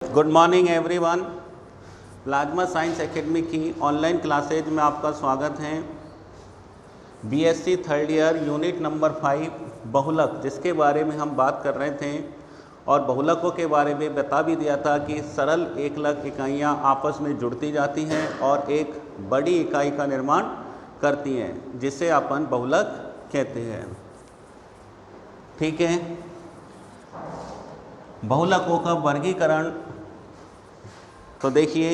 Good morning everyone. Plasma science academy की online classes में आपका स्वागत है। BSc third year unit number 5 बहुलक, जिसके बारे में हम बात कर रहे थे और बहुलकों के बारे में बता भी दिया था कि सरल एकलक इकाइयाँ आपस में जुड़ती जाती हैं और एक बड़ी इकाई का निर्माण करती हैं, जिसे अपन बहुलक कहते हैं। ठीक है, बहुलकों का वर्गीकरण। तो देखिए,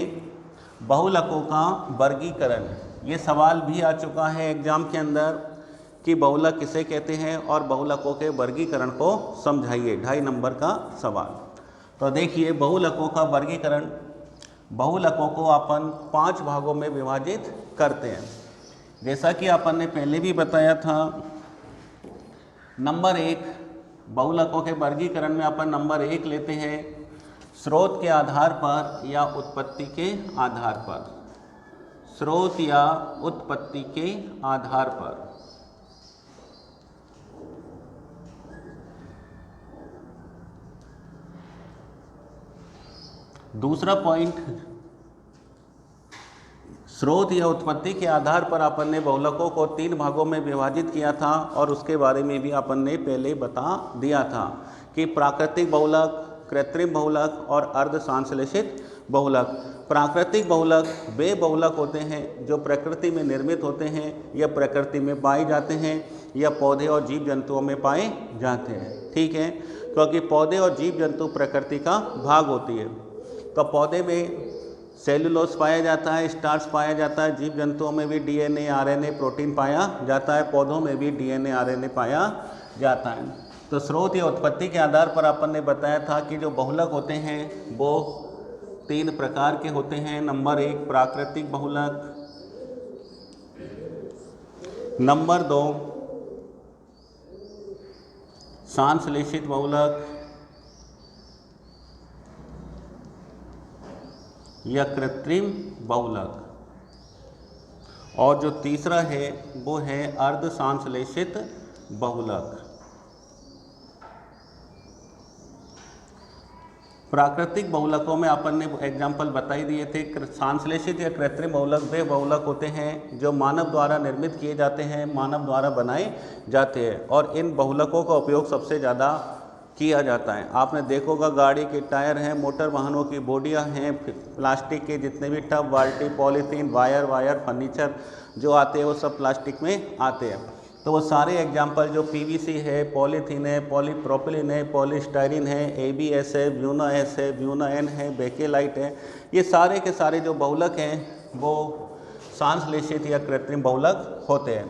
बहुलकों का वर्गीकरण, ये सवाल भी आ चुका है एग्जाम के अंदर कि बहुलक किसे कहते हैं और बहुलकों के वर्गीकरण को समझाइए, 2.5 नंबर का सवाल। तो देखिए, बहुलकों का वर्गीकरण, बहुलकों को अपन 5 भागों में विभाजित करते हैं। जैसा कि अपन ने पहले भी बताया था, नंबर 1 बहुलकों के वर्गीकरण में अपन नंबर 1 लेते हैं स्रोत के आधार पर या उत्पत्ति के आधार पर। स्रोत या उत्पत्ति के आधार पर। दूसरा पॉइंट, स्रोत या उत्पत्ति के आधार पर अपन ने बहुलकों को 3 भागों में विभाजित किया था और उसके बारे में भी अपन ने पहले बता दिया था कि प्राकृतिक बहुलक, कृत्रिम बहुलक और अर्ध संश्लेषित बहुलक। प्राकृतिक बहुलक वे बहुलक होते हैं जो प्रकृति में निर्मित होते हैं या प्रकृति में पाए जाते हैं या पौधे और जीव जंतुओं में पाए जाते हैं। ठीक है, क्योंकि पौधे और जीव जंतु प्रकृति का भाग होती है। तो पौधे में सेलुलोज पाया जाता है, स्टार्च पाया जाता है, जीव जंतुओं में भी डीएनए, आरएनए, प्रोटीन पाया जाता है, पौधों में भी डीएनए, आरएनए पाया जाता है। तो स्रोत या उत्पत्ति के आधार पर अपन ने बताया था कि जो बहुलक होते हैं वो 3 प्रकार के होते हैं। नंबर 1 प्राकृतिक बहुलक, नंबर 2 संश्लेषित बहुलक या कृत्रिम बहुलक, और जो तीसरा है वो है अर्ध संश्लेषित बहुलक। प्राकृतिक बहुलकों में अपन ने एग्जाम्पल बता ही दिए थे। संश्लेषित या कृत्रिम बहुलक वे बहुलक होते हैं जो मानव द्वारा निर्मित किए जाते हैं, मानव द्वारा बनाए जाते हैं, और इन बहुलकों का उपयोग सबसे ज़्यादा किया जाता है। आपने देखा होगा, गाड़ी के टायर हैं, मोटर वाहनों की बॉडियां हैं, प्लास्टिक के जितने भी टब, बाल्टी, पॉलीथीन, वायर, फर्नीचर जो आते हैं वो सब प्लास्टिक में आते हैं। तो वो सारे एग्जाम्पल जो पीवीसी है, पॉलीथीन है, पॉलीप्रोपिलीन है, पॉलीस्टाइरीन है, एबीएस है, ब्यूना एस है, ब्यूना एन है, बेकेलाइट है, ये सारे के सारे जो बहुलक हैं वो संश्लेषित या कृत्रिम बहुलक होते हैं।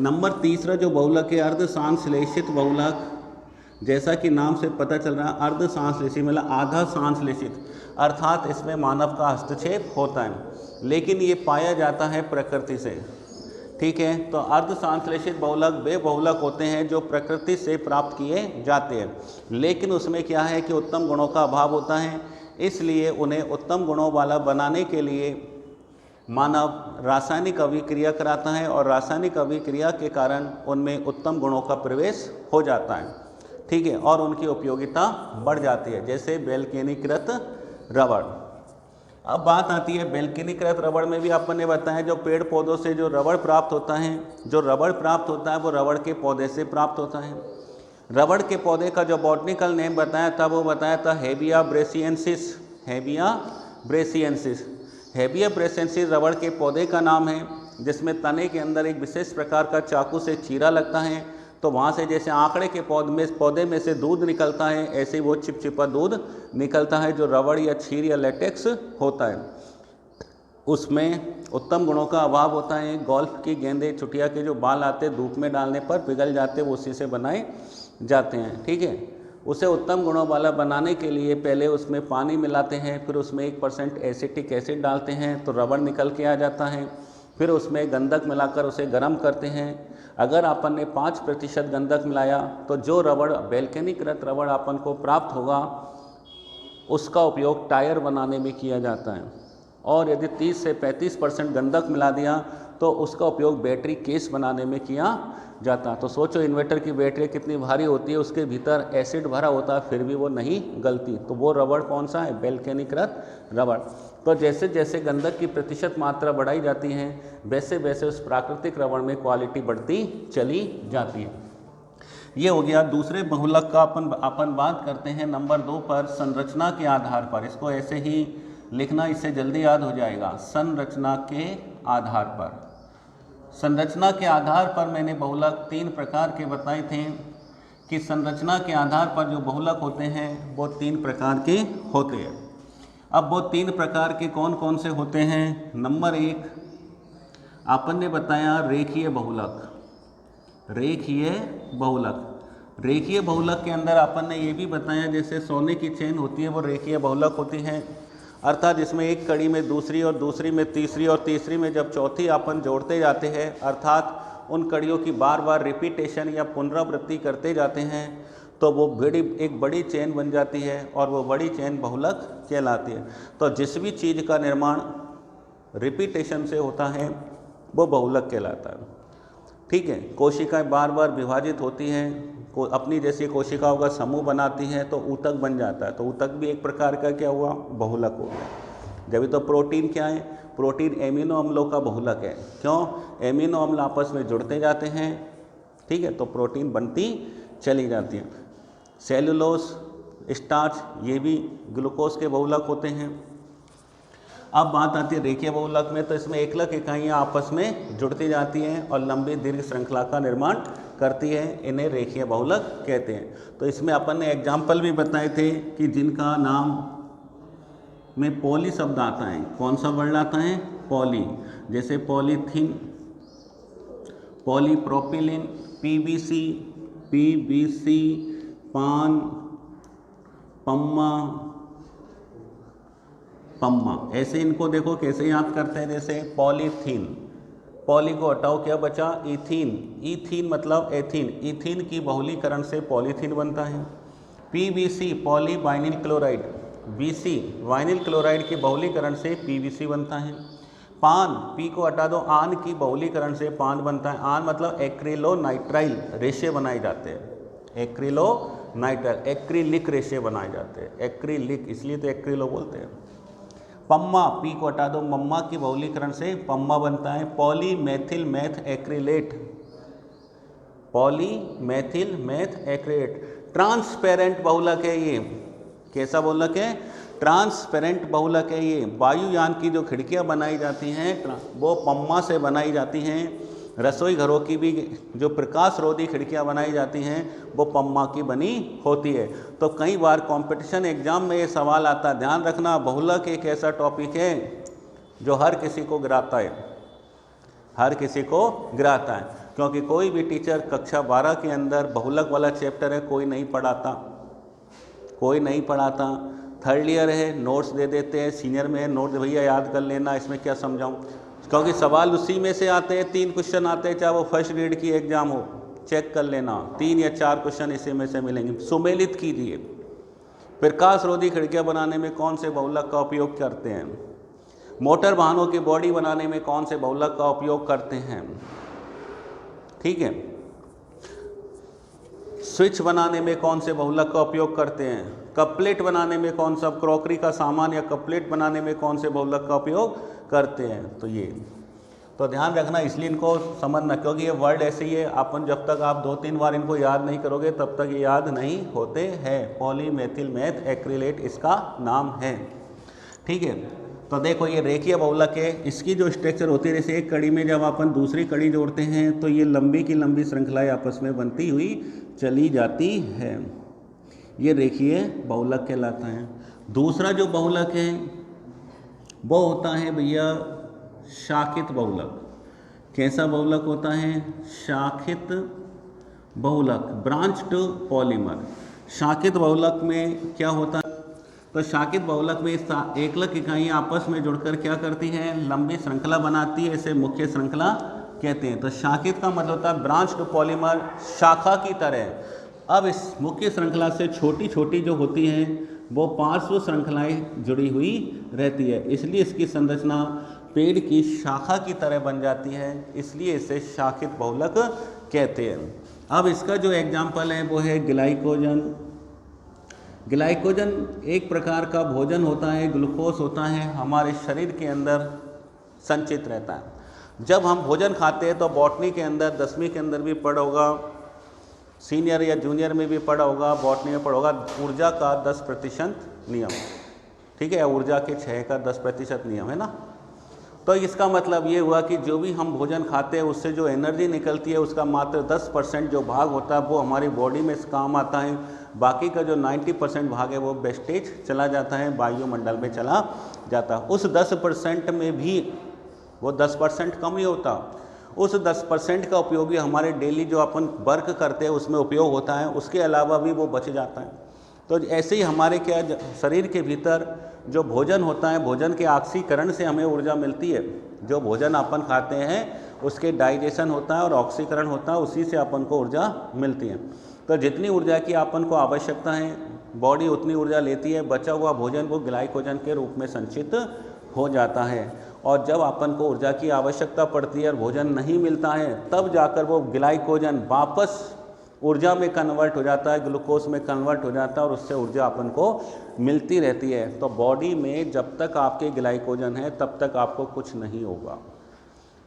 नंबर तीसरा जो बहुलक है अर्ध संश्लेषित बहुलक। जैसा कि नाम से पता चल रहा है, अर्ध संश्लेषित मतलब आधा संश्लेषित, अर्थात इसमें मानव का हस्तक्षेप होता है, लेकिन ये पाया जाता है प्रकृति से। ठीक है, तो अर्ध संश्लेषित बहुलक वे बहुलक होते हैं जो प्रकृति से प्राप्त किए जाते हैं, लेकिन उसमें क्या है कि उत्तम गुणों का अभाव होता है, इसलिए उन्हें उत्तम गुणों वाला बनाने के लिए मानव रासायनिक अभिक्रिया कराता है और रासायनिक अभिक्रिया के कारण उनमें उत्तम गुणों का प्रवेश हो जाता है। ठीक है, और उनकी उपयोगिता बढ़ जाती है, जैसे वैल्केनीकृत रबड़। अब बात आती है वैल्केनीकृत रबड़ में भी अपन ने बताया जो पेड़ पौधों से जो रबड़ प्राप्त होता है, जो रबड़ प्राप्त होता है वो रबड़ के पौधे से प्राप्त होता है। रबड़ के पौधे का जो बॉटनिकल नेम बताया था वो बताया था हेबिया ब्रेसिएंसिस। हेबिया ब्रेसिएंसिस, हेबिया ब्रेसिएंसिस रबड़ के पौधे का नाम है, जिसमें तने के अंदर एक विशेष प्रकार का चाकू से चीरा लगता है, तो वहाँ से जैसे आंकड़े के पौधे में से दूध निकलता है, ऐसे वो चिपचिपा दूध निकलता है जो रबड़ या छीर या लेटेक्स होता है। उसमें उत्तम गुणों का अभाव होता है। गोल्फ की गेंदें, चुटिया के जो बाल आते हैं धूप में डालने पर पिघल जाते हैं, वो उसी से बनाए जाते हैं। ठीक है, उसे उत्तम गुणों वाला बनाने के लिए पहले उसमें पानी मिलाते हैं, फिर उसमें 1% एसिटिक एसिड डालते हैं तो रबड़ निकल के आ जाता है। फिर उसमें गंधक मिलाकर उसे गर्म करते हैं। अगर अपन ने 5% गंधक मिलाया तो जो रबड़ वैल्केनीकृत रबड़ अपन को प्राप्त होगा उसका उपयोग टायर बनाने में किया जाता है। और यदि 30 से 35% गंधक मिला दिया तो उसका उपयोग बैटरी केस बनाने में किया जाता। तो सोचो इन्वर्टर की बैटरी कितनी भारी होती है, उसके भीतर एसिड भरा होता है फिर भी वो नहीं गलती, तो वो रबड़ कौन सा है? वैल्केनिकृत रबड़। तो जैसे जैसे गंधक की प्रतिशत मात्रा बढ़ाई जाती है वैसे वैसे उस प्राकृतिक रबड़ में क्वालिटी बढ़ती चली जाती है। ये हो गया दूसरे बहुलक का। अपन बात करते हैं नंबर 2 पर, संरचना के आधार पर। इसको ऐसे ही लिखना, इससे जल्दी याद हो जाएगा। संरचना के आधार पर, संरचना के आधार पर मैंने बहुलक 3 प्रकार के बताए थे कि संरचना के आधार पर जो बहुलक होते हैं वो 3 प्रकार के होते हैं। अब वो 3 प्रकार के कौन कौन से होते हैं? नंबर 1 अपन ने बताया रेखीय बहुलक। रेखीय बहुलक, रेखीय बहुलक के अंदर अपन ने ये भी बताया जैसे सोने की चेन होती है वो रेखीय बहुलक होती है, अर्थात जिसमें एक कड़ी में दूसरी और दूसरी में तीसरी और तीसरी में जब चौथी अपन जोड़ते जाते हैं, अर्थात उन कड़ियों की बार बार रिपीटेशन या पुनरावृत्ति करते जाते हैं तो वो एक बड़ी चेन बन जाती है और वो बड़ी चेन बहुलक कहलाती है। तो जिस भी चीज़ का निर्माण रिपीटेशन से होता है वो बहुलक कहलाता है। ठीक है, कोशिकाएं बार बार विभाजित होती हैं, अपनी जैसी कोशिकाओं का समूह बनाती हैं तो ऊतक बन जाता है, तो ऊतक भी एक प्रकार का क्या हुआ? बहुलक हो गया। जब तो प्रोटीन क्या है? प्रोटीन एमिनो अम्लों का बहुलक है। क्यों? एमिनो अम्ल आपस में जुड़ते जाते हैं, ठीक है, तो प्रोटीन बनती चली जाती है। सेलुलोज, स्टार्च, ये भी ग्लूकोज के बहुलक होते हैं। अब बात आती है रेखीय बहुलक में, तो इसमें एकलक इकाइयाँ आपस में जुड़ती जाती हैं और लंबी दीर्घ श्रृंखला का निर्माण करती है, इन्हें रेखीय बहुलक कहते हैं। तो इसमें अपन ने एग्जाम्पल भी बताए थे कि जिनका नाम में पॉली शब्द आता है। कौन सा वर्ड आता है? पॉली। जैसे पॉलीथीन, पॉलीप्रोपिलीन, पीवीसी, पान, पम्मा। ऐसे इनको देखो कैसे याद करते हैं। जैसे पॉलीथीन, पॉली को हटाओ क्या बचा? इथीन। इथीन मतलब एथीन, इथीन की बहुलीकरण से पॉलीथीन बनता है। PVC, poly vinyl chloride, BC vinyl chloride के बहुलीकरण से पीवीसी बनता है। पान, पी को हटा दो, आन की बहुलीकरण से पान बनता है। आन मतलब एक्रिलोनाइट्राइल रेशे बनाए जाते हैं, एक्रिलोनाइट्राइल, एक्रिलिक रेशे बनाए जाते हैं, एक्रिलिक, इसलिए तो एक्रिलो बोलते हैं। पम्मा, पी को हटा दो, मम्मा की बहुलीकरण से पम्मा बनता है। Poly methyl math acrylate, poly methyl math acrylate. Transparent बहुलक है ये। कैसा बहुलक है? ट्रांसपेरेंट बहुलक है ये। वायुयान की जो खिड़कियां बनाई जाती हैं वो पम्मा से बनाई जाती हैं। रसोई घरों की भी जो प्रकाश रोधी खिड़कियां बनाई जाती हैं वो पम्मा की बनी होती है। तो कई बार कंपटीशन एग्जाम में ये सवाल आता है, ध्यान रखना बहुलक एक ऐसा टॉपिक है जो हर किसी को गिराता है, हर किसी को गिराता है, क्योंकि कोई भी टीचर कक्षा 12 के अंदर बहुलक वाला चैप्टर है कोई नहीं पढ़ाता, कोई नहीं पढ़ाता। थर्ड ईयर है नोट्स दे देते हैं, सीनियर में है नोट्स भैया याद कर लेना, इसमें क्या समझाऊं, क्योंकि सवाल उसी में से आते हैं। 3 क्वेश्चन आते हैं, चाहे वो फर्स्ट ग्रेड की एग्जाम हो, चेक कर लेना, 3 या 4 क्वेश्चन इसी में से मिलेंगे। सुमेलित कीजिए, प्रकाश रोधी खिड़कियां बनाने में कौन से बहुलक का उपयोग करते हैं? मोटर वाहनों की बॉडी बनाने में कौन से बहुलक का उपयोग करते हैं? ठीक है, स्विच बनाने में कौन से बहुलक का उपयोग करते हैं? कपलेट बनाने में कौन सा, क्रॉकरी का सामान या कपलेट बनाने में कौन से बहुलक का उपयोग करते हैं? तो ये तो ध्यान रखना, इसलिए इनको समझना, क्योंकि ये वर्ड ऐसे ही है, अपन जब तक आप 2-3 बार इनको याद नहीं करोगे तब तक ये याद नहीं होते हैं। पॉलीमेथिल मैथ एक्रिलेट इसका नाम है। ठीक है, तो देखो ये रेखीय बहुलक है। इसकी जो स्ट्रक्चर होती है, जैसे एक कड़ी में जब अपन दूसरी कड़ी जोड़ते हैं तो ये लंबी की लंबी श्रृंखलाएं आपस में बनती हुई चली जाती है, ये रेखीय बहुलक कहलाता है। दूसरा जो बहुलक है वो होता है भैया शाखित बहुलक। कैसा बहुलक होता है? शाखित बहुलक, ब्रांच्ड पॉलीमर। शाखित बहुलक में क्या होता है? तो शाखित बहुलक में एकलक इकाइयाँ आपस में जुड़कर क्या करती हैं? लंबी श्रृंखला बनाती है, इसे मुख्य श्रृंखला कहते हैं। तो शाखित का मतलब होता है ब्रांच्ड पॉलीमर, शाखा की तरह। अब इस मुख्य श्रृंखला से छोटी छोटी जो होती हैं वो पार्श्व श्रृंखलाएं जुड़ी हुई रहती है, इसलिए इसकी संरचना पेड़ की शाखा की तरह बन जाती है, इसलिए इसे शाखित बहुलक कहते हैं। अब इसका जो एग्जाम्पल है वो है ग्लाइकोजन। ग्लाइकोजन एक प्रकार का भोजन होता है, ग्लूकोज होता है, हमारे शरीर के अंदर संचित रहता है। जब हम भोजन खाते हैं तो बॉटनी के अंदर 10वीं के अंदर भी पढ़ा होगा, सीनियर या जूनियर में भी पढ़ा होगा, बॉटनी में पढ़ा होगा, ऊर्जा का 10% नियम, ठीक है, ऊर्जा के 6 का 10% नियम है ना। तो इसका मतलब ये हुआ कि जो भी हम भोजन खाते हैं उससे जो एनर्जी निकलती है उसका मात्र 10% जो भाग होता है वो हमारी बॉडी में काम आता है, बाकी का जो 90% भाग है वो वेस्टेज चला जाता है, वायुमंडल में चला जाता है। उस 10% में भी वो 10% कम ही होता, उस 10% का उपयोग भी हमारे डेली जो अपन वर्क करते हैं उसमें उपयोग होता है, उसके अलावा भी वो बच जाता है। तो ऐसे ही हमारे क्या शरीर के भीतर जो भोजन होता है, भोजन के ऑक्सीकरण से हमें ऊर्जा मिलती है। जो भोजन अपन खाते हैं उसके डाइजेशन होता है और ऑक्सीकरण होता है, उसी से अपन को ऊर्जा मिलती है। तो जितनी ऊर्जा की अपन को आवश्यकता है बॉडी उतनी ऊर्जा लेती है, बचा हुआ भोजन वो ग्लाइकोजन के रूप में संचित हो जाता है। और जब अपन को ऊर्जा की आवश्यकता पड़ती है और भोजन नहीं मिलता है तब जाकर वो ग्लाइकोजन वापस ऊर्जा में कन्वर्ट हो जाता है, ग्लूकोज में कन्वर्ट हो जाता है और उससे ऊर्जा अपन को मिलती रहती है। तो बॉडी में जब तक आपके ग्लाइकोजन है तब तक आपको कुछ नहीं होगा,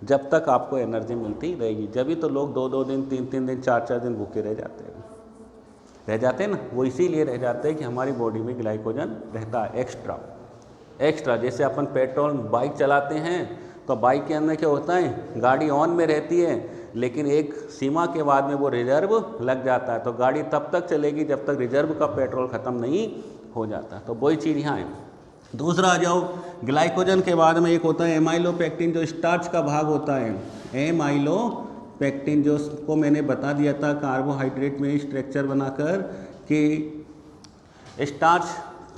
जब तक आपको एनर्जी मिलती रहेगी। जब भी तो लोग 2-2 दिन 3-3 दिन 4-4 दिन भूखे रह जाते हैं ना, वो इसीलिए रह जाते हैं कि हमारी बॉडी में ग्लाइकोजन रहता है एक्स्ट्रा। जैसे अपन पेट्रोल बाइक चलाते हैं तो बाइक के अंदर क्या होता है, गाड़ी ऑन में रहती है लेकिन एक सीमा के बाद में वो रिजर्व लग जाता है, तो गाड़ी तब तक चलेगी जब तक रिजर्व का पेट्रोल ख़त्म नहीं हो जाता। तो वही चीज़ यहाँ है। दूसरा आ जाओ, ग्लाइकोजन के बाद में एक होता है एमाइलोपेक्टिन जो स्टार्च का भाग होता है। एमाइलोपेक्टिन जो उसको मैंने बता दिया था कार्बोहाइड्रेट में स्ट्रक्चर बनाकर कि स्टार्च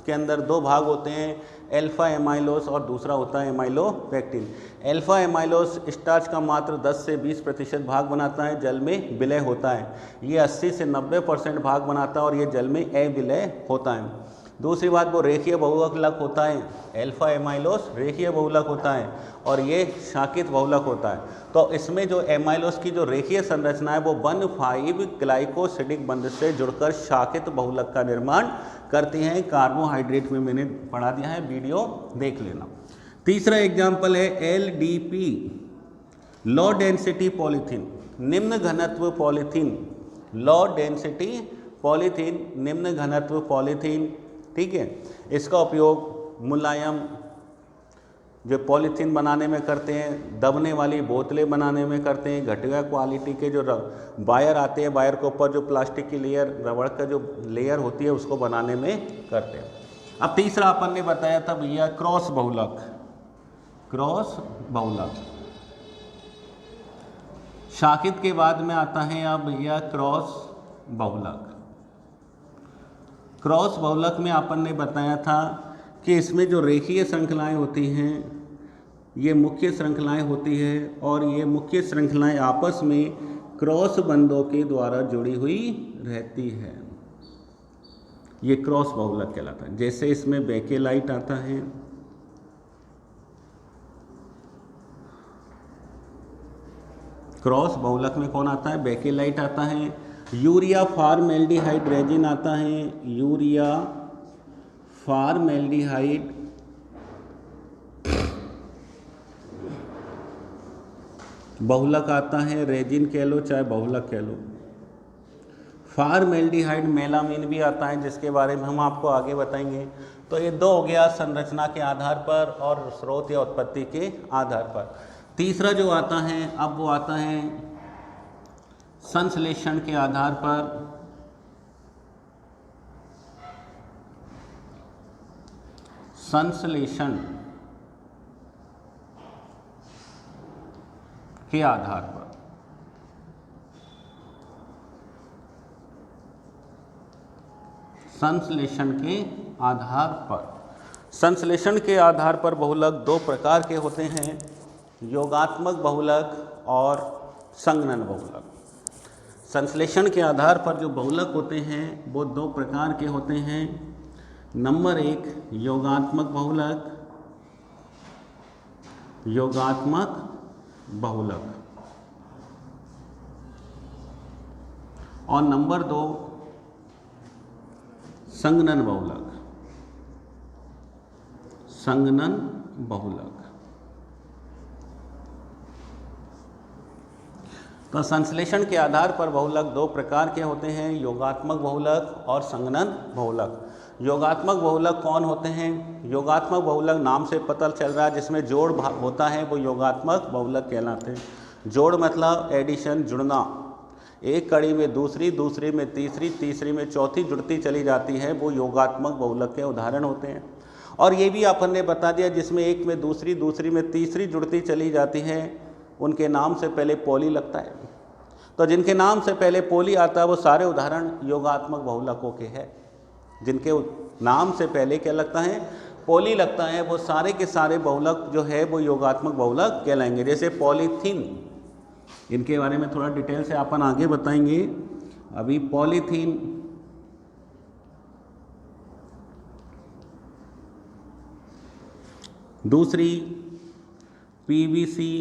के अंदर 2 भाग होते हैं, अल्फा एमाइलोस और दूसरा होता है एमाइलोपेक्टिन। अल्फा एमाइलोस स्टार्च का मात्र 10 से 20% भाग बनाता है, जल में विलय होता है। ये 80 से 90% भाग बनाता है और ये जल में अविलय होता है। दूसरी बात, वो रेखीय बहुलक होता है। अल्फा एमाइलोस रेखीय बहुलक होता है और ये शाखित बहुलक होता है। तो इसमें जो एमाइलोस की जो रेखीय संरचना है वो 1,5 ग्लाइकोसिडिक बंध से जुड़कर शाखित बहुलक का निर्माण करती हैं। कार्बोहाइड्रेट में मैंने पढ़ा दिया है, वीडियो देख लेना। तीसरा एग्जाम्पल है LDP, लो डेंसिटी पॉलीथीन, निम्न घनत्व पॉलीथीन। लो डेंसिटी पॉलीथीन, निम्न घनत्व पॉलीथीन, ठीक है। इसका उपयोग मुलायम जो पॉलीथीन बनाने में करते हैं, दबने वाली बोतलें बनाने में करते हैं, घटिया क्वालिटी के जो वायर आते हैं, वायर के ऊपर जो प्लास्टिक की लेयर, रबड़ का जो लेयर होती है उसको बनाने में करते हैं। अब तीसरा अपन ने बताया था भैया क्रॉस बहुलक। क्रॉस बहुलक शाखित के बाद में आता है अब भैया क्रॉस बहुलक। क्रॉस बहुलक में अपन ने बताया था कि इसमें जो रेखीय श्रृंखलाएं होती हैं ये मुख्य श्रृंखलाएं होती है और ये मुख्य श्रृंखलाएं आपस में क्रॉस बंधों के द्वारा जुड़ी हुई रहती है। ये क्रॉस बहुलक कहलाता है। जैसे इसमें बेकेलाइट आता है, क्रॉस बहुलक में कौन आता है, बेकेलाइट आता है। यूरिया फॉर्मेल्डिहाइड रेजिन आता है, यूरिया फॉर्मेल्डिहाइड बहुलक आता है, रेजिन कह लो चाहे बहुलक कह लो। फॉर्मेल्डिहाइड मेलामीन भी आता है जिसके बारे में हम आपको आगे बताएंगे। तो ये 2 हो गया संरचना के आधार पर और स्रोत या उत्पत्ति के आधार पर। तीसरा जो आता है अब वो आता है संश्लेषण के आधार पर। संश्लेषण के आधार पर। संश्लेषण के आधार पर। संश्लेषण के आधार पर बहुलक 2 प्रकार के होते हैं, योगात्मक बहुलक और संघनन बहुलक। संश्लेषण के आधार पर जो बहुलक होते हैं वो 2 प्रकार के होते हैं, नंबर 1 योगात्मक बहुलक, योगात्मक बहुलक, और नंबर 2 संगनन बहुलक, संगनन बहुलक। तो संश्लेषण के आधार पर बहुलक दो प्रकार के होते हैं, योगात्मक बहुलक और संगनन बहुलक। योगात्मक बहुलक कौन होते हैं? योगात्मक बहुलक नाम से पता चल रहा है जिसमें जोड़ होता है वो योगात्मक बहुलक कहलाते हैं। जोड़ मतलब एडिशन, जुड़ना, एक कड़ी में दूसरी, दूसरी में तीसरी, तीसरी में चौथी जुड़ती चली जाती है, वो योगात्मक बहुलक के उदाहरण होते हैं। और ये भी अपन ने बता दिया जिसमें एक में दूसरी, दूसरी में तीसरी जुड़ती चली जाती है, उनके नाम से पहले पॉली लगता है। तो जिनके नाम से पहले पॉली आता है वो सारे उदाहरण योगात्मक बहुलकों के हैं। जिनके नाम से पहले क्या लगता है? पॉली लगता है, वो सारे के सारे बहुलक जो है वो योगात्मक बहुलक कहलाएंगे। जैसे पॉलीथीन, इनके बारे में थोड़ा डिटेल से अपन आगे बताएंगे। अभी पॉलीथीन, दूसरी पीवीसी,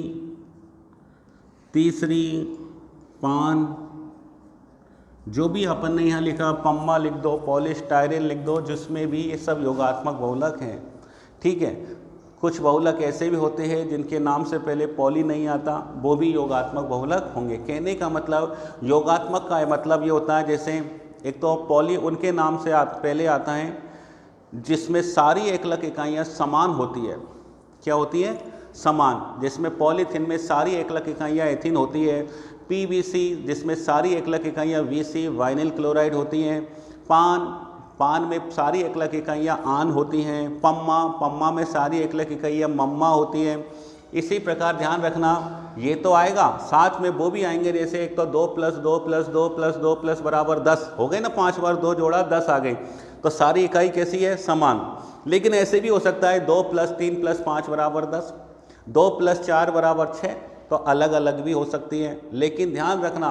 तीसरी पान, जो भी अपन ने यहाँ लिखा पम्मा लिख दो, पॉलीस्टाइरीन लिख दो, जिसमें भी ये सब योगात्मक बहुलक हैं। ठीक है, कुछ बहुलक ऐसे भी होते हैं जिनके नाम से पहले पॉली नहीं आता, वो भी योगात्मक बहुलक होंगे। कहने का मतलब योगात्मक का मतलब ये होता है, जैसे एक तो पॉली उनके नाम से पहले आता है जिसमें सारी एकलक इकाइयाँ समान होती है। क्या होती है? समान। जिसमें पॉलीथीन में सारी एकलक इकाइयाँ एथीन होती है। पीवीसी जिसमें सारी एकलक इकाइयाँ वीसी वाइनिल क्लोराइड होती हैं। पान में सारी एकलक इकाइयाँ आन होती हैं। पम्मा में सारी एकलक इकाइयाँ मम्मा होती हैं। इसी प्रकार ध्यान रखना, ये तो आएगा, साथ में वो भी आएंगे। जैसे एक तो 2 + 2 + 2 + 2 + बराबर 10 हो गए ना, 5 बार 2 जोड़ा 10 आ गई। तो सारी इकाई कैसी है? समान। लेकिन ऐसे भी हो सकता है 2 + 3 + 5 बराबर 10, 2 + 4 बराबर 6, तो अलग अलग भी हो सकती हैं। लेकिन ध्यान रखना,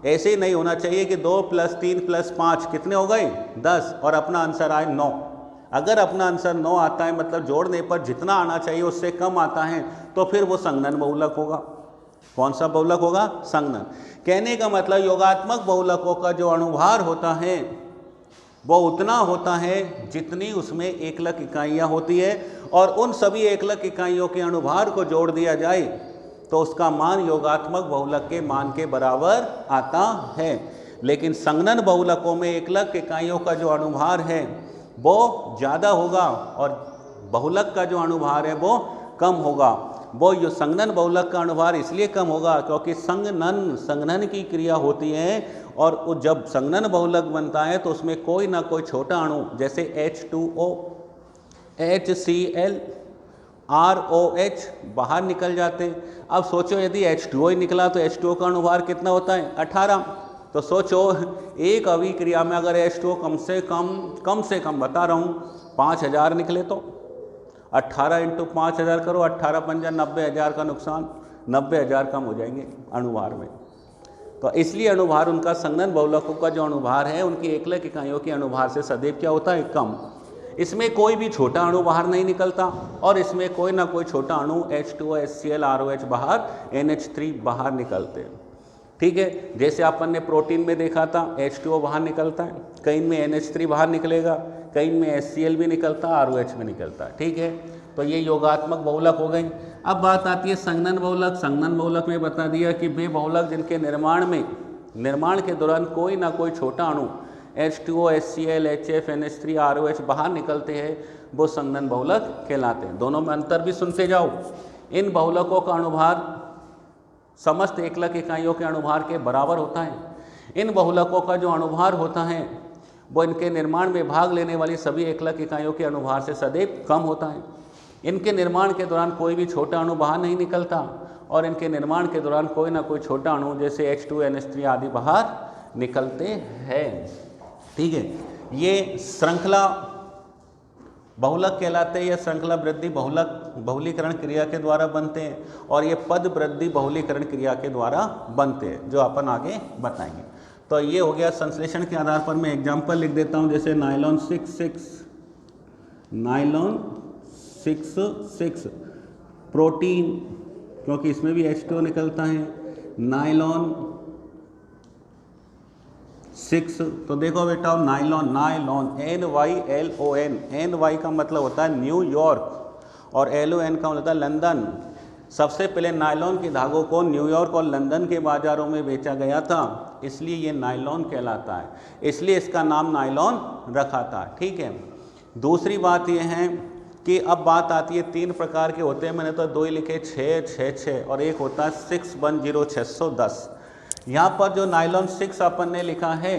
ऐसे ही नहीं होना चाहिए कि 2 + 3 + 5 कितने हो गए? 10, और अपना आंसर आए 9। अगर अपना आंसर 9 आता है, मतलब जोड़ने पर जितना आना चाहिए उससे कम आता है, तो फिर वो संगनन बहुलक होगा। कौन सा बहुलक होगा? संगनन। कहने का मतलब योगात्मक बहुलकों का जो अणुभार होता है वो उतना होता है जितनी उसमें एकलक इकाइयाँ होती है, और उन सभी एकलक इकाइयों के अणुभार को जोड़ दिया जाए तो उसका मान योगात्मक बहुलक के मान के बराबर आता है। लेकिन संगनन बहुलकों में एकलक इकाइयों का जो अणुभार है वो ज़्यादा होगा और बहुलक का जो अणुभार है वो कम होगा। वो जो संगनन बहुलक का अणुभार इसलिए कम होगा क्योंकि संगनन की क्रिया होती है, और जब संगनन बहुलक बनता है तो उसमें कोई ना कोई छोटा अणु, जैसे H2O, HCl, ROH बाहर निकल जाते हैं। अब सोचो यदि H2O ही निकला तो H2O का अणुभार कितना होता है? 18। तो सोचो एक अभिक्रिया में अगर H2O कम से कम बता रहा हूँ 5000 निकले तो 18 × 5000 करो, 18 × 5 = 90,000 का नुकसान, 90,000 कम हो जाएंगे अणुभार में। तो इसलिए अणुभार उनका संगनन बहुलकों का जो अणुभार है उनकी एकलक इकाइयों के अणुभार से सदैव क्या होता है? कम। इसमें कोई भी छोटा अणु बाहर नहीं निकलता, और इसमें कोई ना कोई छोटा अणु H2O, HCl, ROH बाहर, NH3 बाहर निकलते हैं। ठीक है, जैसे अपन ने प्रोटीन में देखा था H2O बाहर निकलता है, कई में NH3 बाहर निकलेगा, कई में HCl भी निकलता है, ROH भी निकलता है। ठीक है, तो ये योगात्मक बहुलक हो गई। अब बात आती है संगनन बहुलक। संगनन बहुलक में बता दिया कि वे बहुलक जिनके निर्माण के दौरान कोई ना कोई छोटा अणु H2O, HCl, HF, NH3, ROH बाहर निकलते हैं, वो संगनन बहुलक कहलाते हैं। दोनों में अंतर भी सुनते जाओ। इन बहुलकों का अणुभार समस्त एकलक इकाइयों के अणुभार के बराबर होता है। इन बहुलकों का जो अणुभार होता है वो इनके निर्माण में भाग लेने वाली सभी एकलक इकाइयों के अणुभार से सदैव कम होता है। इनके निर्माण के दौरान कोई भी छोटा अणु बाहर नहीं निकलता, और इनके निर्माण के दौरान कोई ना कोई छोटा अणु जैसे H2, NH3 आदि बाहर निकलते हैं। ठीक है, ये श्रृंखला बहुलक कहलाते हैं, या श्रृंखला वृद्धि बहुलक बहुलीकरण क्रिया के द्वारा बनते हैं, और ये पद वृद्धि बहुलीकरण क्रिया के द्वारा बनते हैं, जो अपन आगे बताएंगे। तो ये हो गया संश्लेषण के आधार पर। मैं एग्जाम्पल लिख देता हूँ, जैसे नायलॉन 6 नाइलॉन 6 प्रोटीन, क्योंकि इसमें भी H2O निकलता है, नाइलॉन 6। तो देखो बेटा नाइलॉन NYLON, NY का मतलब होता है न्यूयॉर्क और LON का मतलब होता है लंदन। सबसे पहले नायलॉन के धागों को न्यूयॉर्क और लंदन के बाज़ारों में बेचा गया था, इसलिए ये नायलॉन कहलाता है, इसलिए इसका नाम नायलॉन रखा था। ठीक है। दूसरी बात ये है कि अब बात आती है 3 प्रकार के होते हैं, मैंने तो 2 ही लिखे 6 और एक होता है 610 610। यहाँ पर जो नायलॉन 6 अपन ने लिखा है,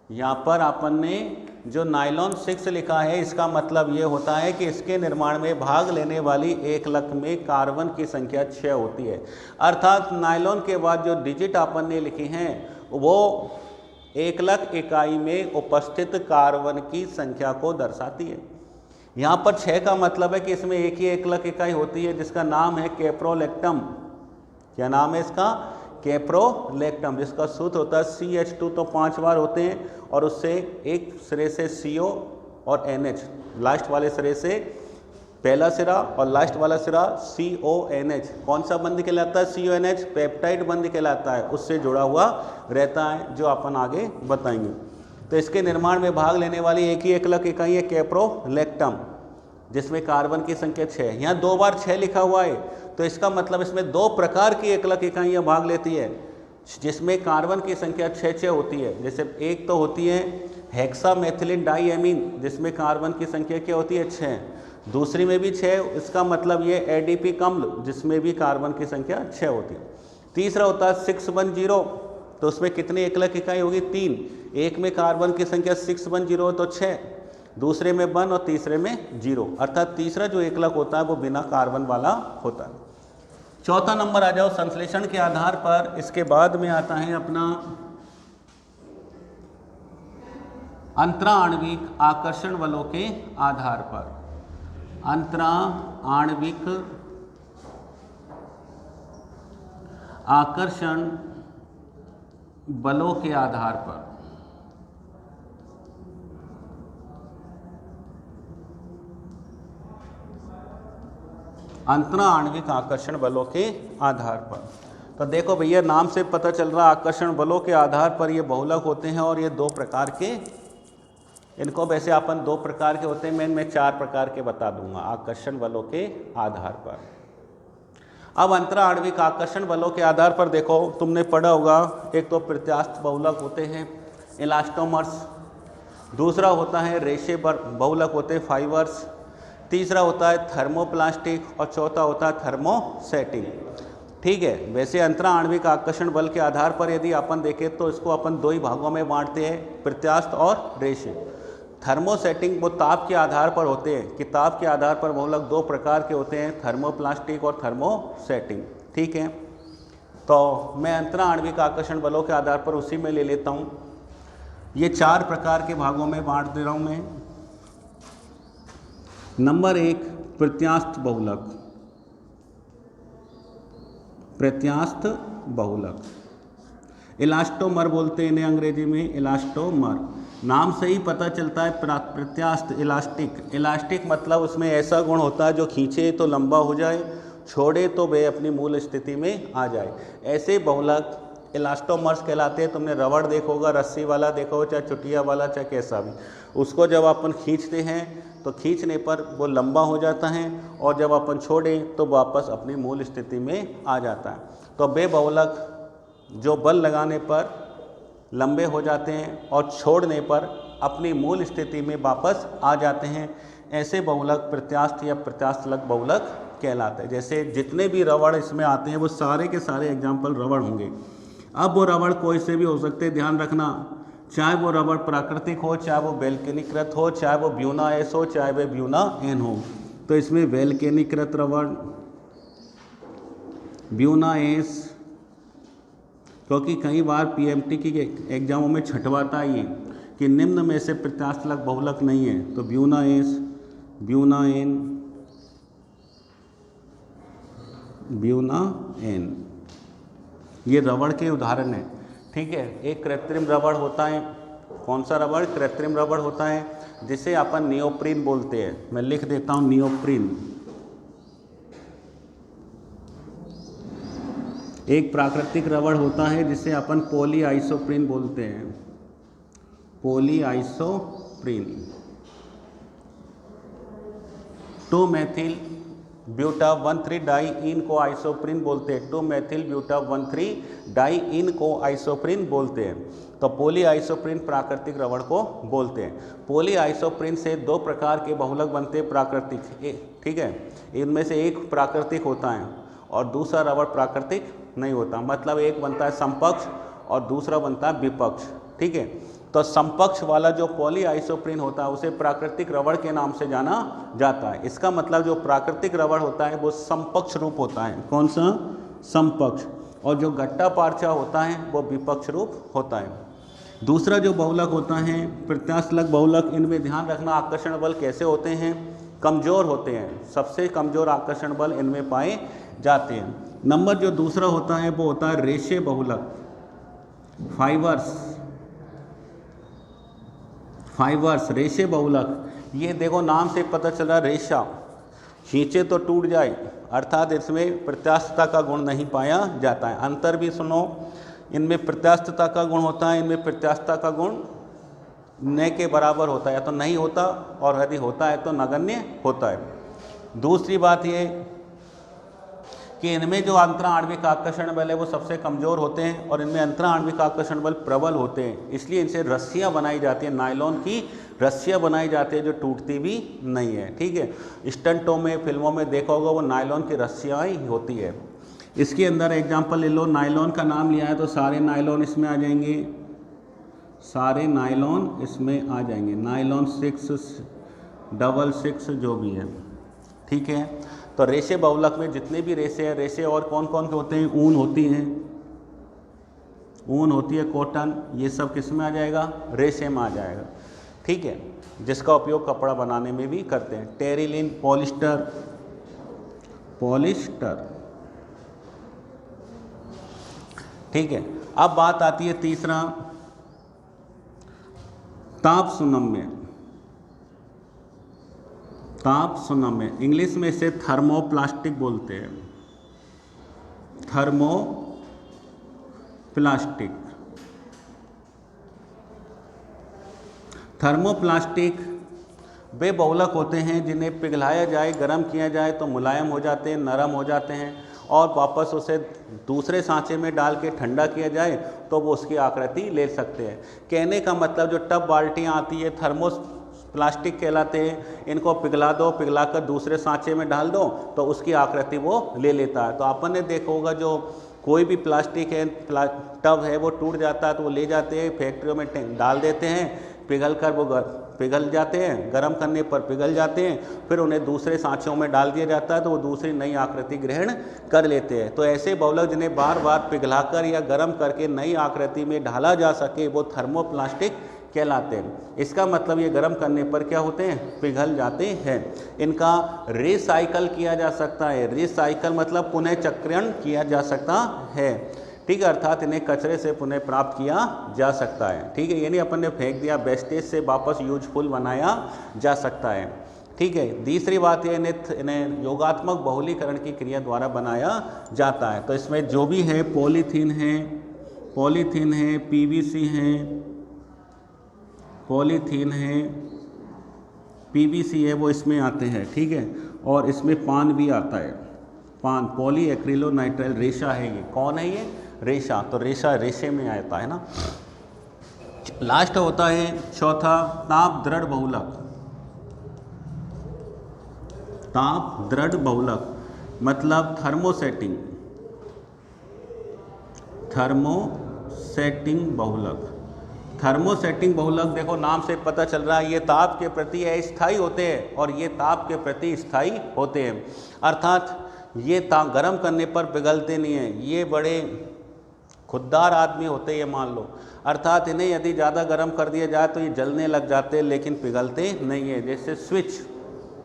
यहाँ पर अपन ने जो नायलॉन 6 लिखा है, इसका मतलब ये होता है कि इसके निर्माण में भाग लेने वाली 1 लाख में कार्बन की संख्या 6 होती है। अर्थात नायलॉन के बाद जो डिजिट अपन ने लिखी हैं वो 1 लाख इकाई में उपस्थित कार्बन की संख्या को दर्शाती है। यहाँ पर 6 का मतलब है कि इसमें एक ही 1 लाख इकाई होती है, जिसका नाम है कैप्रोलेक्टम। क्या नाम है इसका? कैप्रोलेक्टम, जिसका सूत्र होता है CH2, तो 5 बार होते हैं और उससे एक सिरे से CO और NH, लास्ट वाले सिरे से पहला सिरा और लास्ट वाला सिरा CONH। कौन सा बंध कहलाता है? CONH पेप्टाइड बंध कहलाता है, उससे जुड़ा हुआ रहता है, जो अपन आगे बताएंगे। तो इसके निर्माण में भाग लेने वाली एक ही 1 लाख इकाई है कैप्रोलेक्टम, जिसमें कार्बन की संख्या 6 है। यहाँ 2 बार 6 लिखा हुआ है, तो इसका मतलब इसमें 2 प्रकार की 1 लाख इकाइयाँ भाग लेती है, जिसमें कार्बन की संख्या 6 होती है। जैसे एक तो होती है हेक्सामेथिलीन डाइएमीन, जिसमें कार्बन की संख्या क्या होती है? 6। दूसरी में भी 6, इसका मतलब ये ADP कम्ल, जिसमें भी कार्बन की संख्या 6 होती है। तीसरा होता है 610, तो उसमें कितनी 1 लाख इकाई होगी? 3। एक में कार्बन की संख्या 610 तो 6, दूसरे में 1 और तीसरे में 0, अर्थात तीसरा जो 1 लाख होता है वो बिना कार्बन वाला होता है। चौथा नंबर आ जाओ संश्लेषण के आधार पर। इसके बाद में आता है अपना अंतरा आणविक आकर्षण बलों के आधार पर। अंतरा आणविक आकर्षण बलों के आधार पर। अंतरा आणविक आकर्षण बलों के आधार पर। तो देखो भैया, नाम से पता चल रहा आकर्षण बलों के आधार पर ये बहुलक होते हैं, और ये 2 प्रकार के, इनको वैसे अपन 2 प्रकार के होते हैं, मैं 4 प्रकार के बता दूंगा आकर्षण बलों के आधार पर। अब अंतरा आणविक आकर्षण बलों के आधार पर देखो, तुमने पढ़ा होगा, एक तो प्रत्यास्थ बहुलक होते हैं इलास्टोमर्स, दूसरा होता है रेशे बहुलक होते हैं फाइबर्स, तीसरा होता है थर्मोप्लास्टिक और चौथा होता है थर्मोसेटिंग। ठीक है। वैसे अंतरा आणविक आकर्षण बल के आधार पर यदि अपन देखें तो इसको अपन 2 ही भागों में बांटते हैं, प्रत्यास्थ और रेशे। थर्मोसेटिंग वो ताप के आधार पर होते हैं, कि ताप के आधार पर बहुलक 2 प्रकार के होते हैं, थर्मोप्लास्टिक और थर्मोसेटिंग। ठीक है। तो मैं अंतरा आणविक आकर्षण बलों के आधार पर उसी में ले लेता हूँ। ये 4 प्रकार के भागों में बांट दे रहा हूँ मैं। नंबर 1 प्रत्यास्थ बहुलक। प्रत्यास्थ बहुलक इलास्टोमर बोलते हैं इन्हें अंग्रेजी में, इलास्टोमर। नाम से ही पता चलता है प्रत्यास्थ इलास्टिक। इलास्टिक मतलब उसमें ऐसा गुण होता है जो खींचे तो लंबा हो जाए, छोड़े तो वे अपनी मूल स्थिति में आ जाए। ऐसे बहुलक इलास्टोमर्स कहलाते हैं। तुमने रबड़ देखा होगा, रस्सी वाला देखा हो, चाहे चुटिया वाला, चाहे कैसा भी, उसको जब अपन खींचते हैं तो खींचने पर वो लंबा हो जाता है, और जब अपन छोड़ें तो वापस अपनी मूल स्थिति में आ जाता है। तो वे बहुलक जो बल लगाने पर लंबे हो जाते हैं और छोड़ने पर अपनी मूल स्थिति में वापस आ जाते हैं, ऐसे बहुलक प्रत्यास्थ या प्रत्यास्थलक बहुलक कहलाते हैं। जैसे जितने भी रबड़ इसमें आते हैं वो सारे के सारे एग्जाम्पल रबड़ होंगे। अब वो रबड़ कोई से भी हो सकते हैं, ध्यान रखना, चाहे वो रबड़ प्राकृतिक हो, चाहे वो वैल्केनिकृत हो, चाहे वो ब्यूना एस हो, चाहे वो ब्यूना एन हो। तो इसमें वैल्केनिकृत रबड़, ब्यूना एस, क्योंकि कई बार PMT की एग्जामों में छटवाता ही है कि निम्न में से प्रत्यास्थलक बहुलक नहीं है, तो buna S, buna N, buna N, ये रबड़ के उदाहरण हैं। ठीक है। एक कृत्रिम रबड़ होता है। कौन सा रबड़? कृत्रिम रबड़ होता है। जिसे अपन नियोप्रीन बोलते हैं। मैं लिख देता हूँ नियोप्रीन। एक प्राकृतिक रबड़ होता है जिसे अपन पॉलीआइसोप्रीन बोलते हैं, पॉलीआइसोप्रीन। 2-मेथिल ब्यूटा 1,3 डाई इन को आइसोप्रीन बोलते हैं, 2-मेथिल ब्यूटा 1,3 डाई इन को आइसोप्रीन बोलते हैं। तो पॉलीआइसोप्रीन प्राकृतिक रबड़ को बोलते हैं। पॉलीआइसोप्रीन से 2 प्रकार के बहुलक बनते हैं प्राकृतिक, ठीक है। इनमें से एक प्राकृतिक होता है और दूसरा रबड़ प्राकृतिक नहीं होता। मतलब एक बनता है समपक्ष और दूसरा बनता है विपक्ष, ठीक है। तो समपक्ष वाला जो पॉलीआइसोप्रीन होता है उसे प्राकृतिक रबड़ के नाम से जाना जाता है। इसका मतलब जो प्राकृतिक रबड़ होता है वो समपक्ष रूप होता है। कौन सा? समपक्ष। और जो गट्टा पारचा होता है वो विपक्ष रूप होता है। दूसरा जो बहुलक होता है प्रत्यास्थलक बहुलक, इनमें ध्यान रखना आकर्षण बल कैसे होते हैं, कमज़ोर होते हैं। सबसे कमज़ोर आकर्षण बल इनमें पाए जाते हैं। नंबर जो दूसरा होता है वो होता है रेशे बहुलक, फाइबर्स रेशे बहुलक। ये देखो नाम से पता चला रेशा, खींचे तो टूट जाए, अर्थात इसमें प्रत्यास्थता का गुण नहीं पाया जाता है। अंतर भी सुनो, इनमें प्रत्यास्थता का गुण होता है, इनमें प्रत्यास्थता का गुण न के बराबर होता है, या तो नहीं होता और यदि होता है तो नगण्य होता है। दूसरी बात ये कि इनमें जो अंतरा आणविक आकर्षण बल है वो सबसे कमज़ोर होते हैं और इनमें अंतरा आणविक आकर्षण बल प्रबल होते हैं। इसलिए इनसे रस्सियाँ बनाई जाती हैं, नायलॉन की रस्सियाँ बनाई जाती है जो टूटती भी नहीं है, ठीक है। स्टंटों में, फिल्मों में देखा होगा वो नायलॉन की रस्सियाँ ही होती है। इसके अंदर एग्जाम्पल ले लो, नायलॉन का नाम लिया है तो सारे नायलॉन इसमें आ जाएंगे, सारे नायलॉन इसमें आ जाएंगे, नायलॉन 666 जो भी है, ठीक है। तो रेशे बहुलक में जितने भी रेशे हैं, रेशे और कौन कौन के होते हैं, ऊन होती हैं, ऊन होती है, कॉटन, ये सब किस में आ जाएगा, रेशे में आ जाएगा, ठीक है। जिसका उपयोग कपड़ा बनाने में भी करते हैं। टेरिलिन, पॉलिस्टर, ठीक है। अब बात आती है तीसरा, ताप सुनम्य, इंग्लिश में इसे थर्मोप्लास्टिक बोलते हैं, थर्मोप्लास्टिक वे बहुलक होते हैं जिन्हें पिघलाया जाए, गर्म किया जाए तो मुलायम हो जाते हैं, नरम हो जाते हैं और वापस उसे दूसरे सांचे में डाल के ठंडा किया जाए तो वो उसकी आकृति ले सकते हैं। कहने का मतलब जो टब बाल्टियाँ आती है प्लास्टिक कहलाते हैं, इनको पिघला दो, पिघलाकर दूसरे सांचे में डाल दो तो उसकी आकृति वो ले लेता है। तो अपन ने देखा होगा जो कोई भी प्लास्टिक है, टब है, वो टूट जाता है तो वो ले जाते हैं फैक्ट्रियों में डाल देते हैं, पिघल कर वो पिघल जाते हैं, गर्म करने पर पिघल जाते हैं, फिर उन्हें दूसरे सांचों में डाल दिया जाता है तो वो दूसरी नई आकृति ग्रहण कर लेते हैं। तो ऐसे बहुलक जिन्हें बार बार पिघलाकर या गर्म करके नई आकृति में ढाला जा सके वो थर्मोप्लास्टिक कहलाते हैं। इसका मतलब ये गर्म करने पर क्या होते हैं, पिघल जाते हैं। इनका रिसाइकल किया जा सकता है, रिसाइकल मतलब पुनः चक्रण किया जा सकता है, ठीक है। अर्थात इन्हें कचरे से पुनः प्राप्त किया जा सकता है, ठीक है। ये नहीं अपन ने फेंक दिया, वेस्टेज से वापस यूजफुल बनाया जा सकता है, ठीक है। तीसरी बात ये इन्हें योगात्मक बहुलीकरण की क्रिया द्वारा बनाया जाता है। तो इसमें जो भी है पॉलीथीन है, पीवीसी है, पॉलीथीन है, पीवीसी है, वो इसमें आते हैं, ठीक है। और इसमें पान भी आता है, पान, पॉलीएक्रिलोनाइट्राइल रेशा है। ये कौन है, ये रेशा। तो रेशा रेशे में आता है ना। लास्ट होता है चौथा, ताप दृढ़ बहुलक, मतलब थर्मोसेटिंग बहुलक। थर्मोसेटिंग बहुलक देखो नाम से पता चल रहा है ये ताप के प्रति अस्थायी होते हैं और ये ताप के प्रति स्थायी होते हैं। अर्थात ये ताप गर्म करने पर पिघलते नहीं हैं, ये बड़े खुददार आदमी होते हैं, ये मान लो। अर्थात इन्हें यदि ज़्यादा गर्म कर दिया जाए तो ये जलने लग जाते हैं लेकिन पिघलते नहीं है।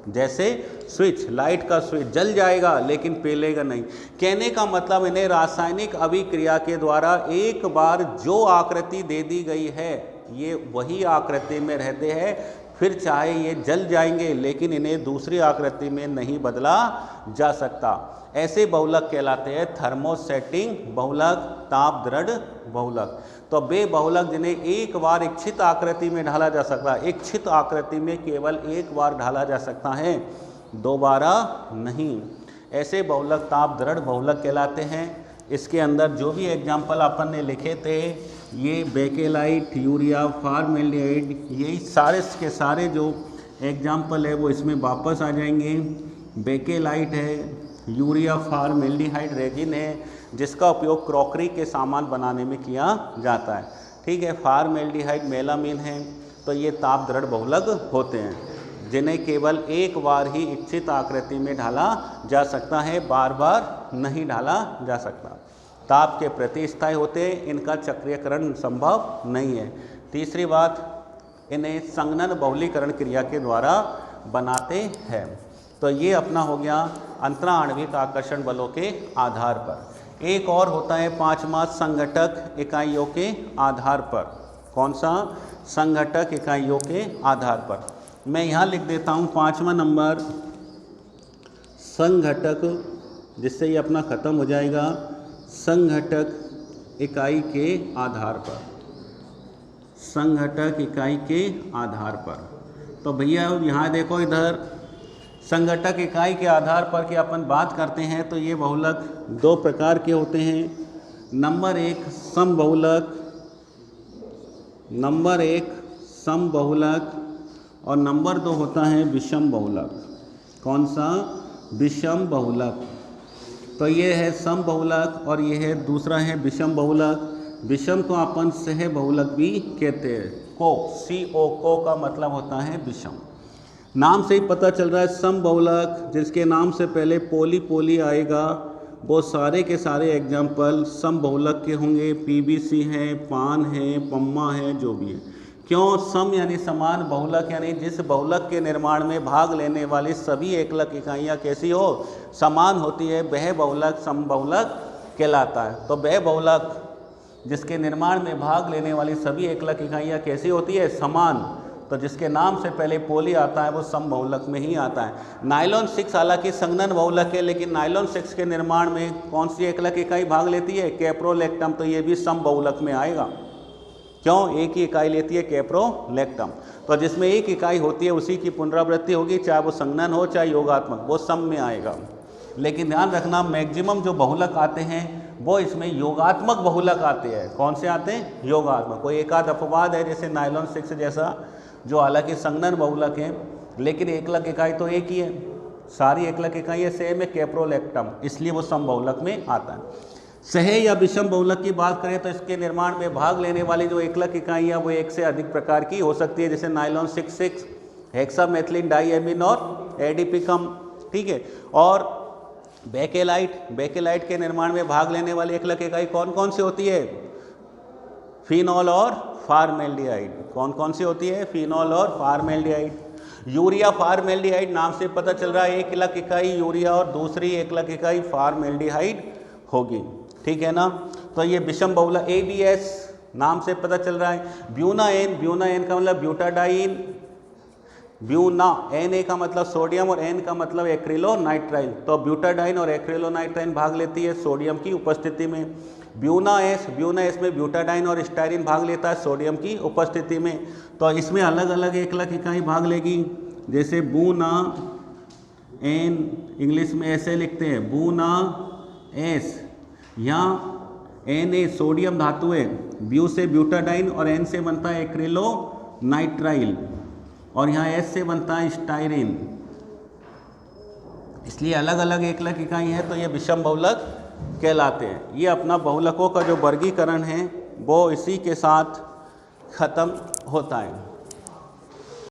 जैसे स्विच, लाइट का स्विच जल जाएगा लेकिन पिघलेगा नहीं। कहने का मतलब इन्हें रासायनिक अभिक्रिया के द्वारा एक बार जो आकृति दे दी गई है ये वही आकृति में रहते हैं, फिर चाहे ये जल जाएंगे लेकिन इन्हें दूसरी आकृति में नहीं बदला जा सकता। ऐसे बहुलक कहलाते हैं थर्मोसेटिंग बहुलक, ताप दृढ़ बहुलक। तो वे बहुलक जिन्हें एक बार इच्छित आकृति में ढाला जा सकता है, इच्छित आकृति में केवल एक बार ढाला जा सकता है, दोबारा नहीं, ऐसे बहुलक ताप दृढ़ बहुलक कहलाते हैं। इसके अंदर जो भी एग्जाम्पल अपन ने लिखे थे, ये बेकेलाइट, यूरिया, फॉर्मेल्डिहाइड, यही सारे के सारे जो एग्जाम्पल है वो इसमें वापस आ जाएंगे। बेकेलाइट है, यूरिया, फॉर्मेल्डिहाइड रेजिन है जिसका उपयोग क्रॉकरी के सामान बनाने में किया जाता है। ठीक है, फॉर्मेल्डिहाइड मेलामीन है। तो ये ताप दृढ़ बहुलक होते हैं जिन्हें केवल एक बार ही इच्छित आकृति में ढाला जा सकता है, बार बार नहीं ढाला जा सकता। ताप के प्रति स्थायी होते हैं, इनका चक्रीयकरण संभव नहीं है। तीसरी बात, इन्हें संघनन बहुलीकरण क्रिया के द्वारा बनाते हैं। तो ये अपना हो गया अंतरा आणविक आकर्षण बलों के आधार पर। एक और होता है पांचवा, संघटक इकाइयों के आधार पर। कौन सा? संघटक इकाइयों के आधार पर। मैं यहाँ लिख देता हूँ 5वां नंबर संघटक, जिससे ये अपना ख़त्म हो जाएगा। संघटक इकाई के आधार पर, संघटक इकाई के आधार पर। तो भैया यहाँ देखो, इधर संघटक इकाई के आधार पर की अपन बात करते हैं तो ये बहुलक दो प्रकार के होते हैं। नंबर एक समबहुलक, नंबर एक समबहुलक, और नंबर दो होता है विषम बहुलक। कौन सा? विषम बहुलक। तो ये है सम बहुलक और ये है दूसरा है विषम बहुलक। विषम को अपन सह बहुलक भी कहते हैं। को, CO, को का मतलब होता है विषम। नाम से ही पता चल रहा है सम बहुलक, जिसके नाम से पहले पोली पोली आएगा, वो सारे के सारे एग्जाम्पल सम बहुलक के होंगे। PVC है, पान है, पम्मा है, जो भी है। क्यों? सम यानी समान, बहुलक यानी जिस बहुलक के निर्माण में भाग लेने वाली सभी एकलक इकाइयाँ कैसी हो? समान होती है, वह बहुलक समबहुलक कहलाता है। तो वह बहुलक जिसके निर्माण में भाग लेने वाली सभी एकलक इकाइयाँ कैसी होती है? समान। तो जिसके नाम से पहले पोली आता है वो सम बहुलक में ही आता है। नायलॉन 6 हालांकि संघनन बहुलक है, लेकिन नायलॉन 6 के निर्माण में कौन सी एकलक इकाई भाग लेती है? कैप्रोलेक्टम। तो ये भी सम बहुलक में आएगा। क्यों? एक ही इकाई लेती है, कैप्रोलेक्टम। तो जिसमें एक इकाई होती है उसी की पुनरावृत्ति होगी, चाहे वो संघनन हो चाहे योगात्मक, वो सम में आएगा। लेकिन ध्यान रखना, मैक्सिमम जो बहुलक आते हैं वो इसमें योगात्मक बहुलक आते हैं। कौन से आते हैं? योगात्मक। कोई एक आध अपवाद है जैसे नायलॉन 6 जैसा, जो हालांकि संघनन बहुलक है, लेकिन एकलक इकाई तो एक ही है, सारी एकलक इकाई सेम है, कैप्रोलेक्टम, इसलिए वो सम बहुलक में आता है। सह या विषम बहुलक की बात करें तो इसके निर्माण में भाग लेने वाली जो एकलक इकाइयाँ वो एक से अधिक प्रकार की हो सकती है, जैसे नायलॉन 6 हेक्सामेथिलीन डाईएमीन और एडिपिकम। ठीक है। और बेकेलाइट के निर्माण में भाग लेने वाली एकलक इकाई कौन कौन सी होती है? फिनॉल और फॉर्मेल्डिहाइड। कौन कौन सी होती है? फिनॉल और फॉर्मेल्डिहाइड। यूरिया फॉर्मेल्डिहाइड, नाम से पता चल रहा है एक एकलक इकाई यूरिया और दूसरी एकलक इकाई फॉर्मेल्डिहाइड होगी। ठीक है ना। तो ये विषम बहुलक। ABS, नाम से पता चल रहा है। ब्यूना एन का मतलब ब्यूटाडाइन, ब्यूना, Na का मतलब सोडियम और N का मतलब एक्रिलोनाइट्राइल। तो ब्यूटाडाइन और एक्रिलोनाइट्राइल भाग लेती है सोडियम की उपस्थिति में। ब्यूना एस में ब्यूटाडाइन और स्टाइरिन भाग लेता है सोडियम की उपस्थिति में। तो इसमें अलग अलग एकलक इकाई भाग लेगी, जैसे बूना एन, इंग्लिश में ऐसे लिखते हैं बूना एस। यहाँ Na सोडियम धातु है, ब्यू से ब्यूटाडाइन और N से बनता है एक्रिलोनाइट्राइल, और यहाँ S से बनता है स्टाइरिन। इसलिए अलग अलग एकलक इकाई है, तो ये विषम बहुलक कहलाते हैं। ये अपना बहुलकों का जो वर्गीकरण है वो इसी के साथ खत्म होता है।